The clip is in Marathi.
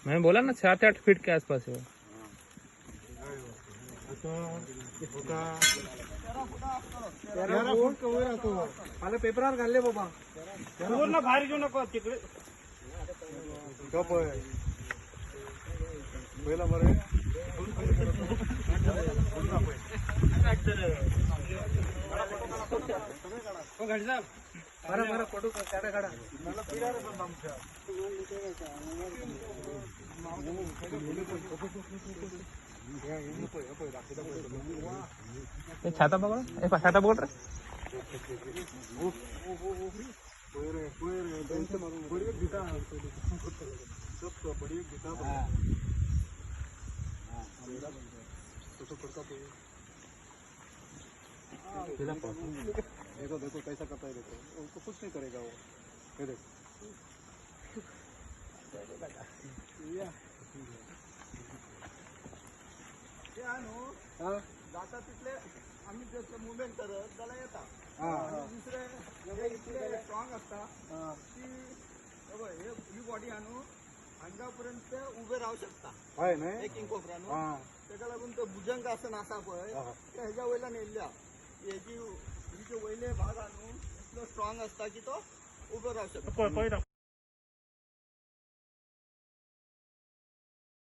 मैं बोला ना 7-8 फीट के आसपास है। मला पेपरावर घालले बाबा पूर्ण बाहेर घेऊ नको तिकडे गप आहे पहिला मरे बरं बरं फोटो काढा काढा मला पिरार पण आमच्या छाता पकड़ो, छाता पकड़ रहे। देखो देखो कैसा करता है, देखो उनको कुछ नहीं करेगा वो। ये देखो जाता तिथले आम्ही जसं मुवमेंट करत त्याला येतात दुसरे स्ट्रॉंग असतात ती ही बॉडी आणून अंगापर्यंत उभे राहू शकता एक इंकोफ राहून त्याला लागून तो भुजंग असं नासा पळय ह्याच्या वयला नेल्या याची जे वयले भाग आणून इतलं स्ट्रॉंग असता की तो उभं राहू शकतो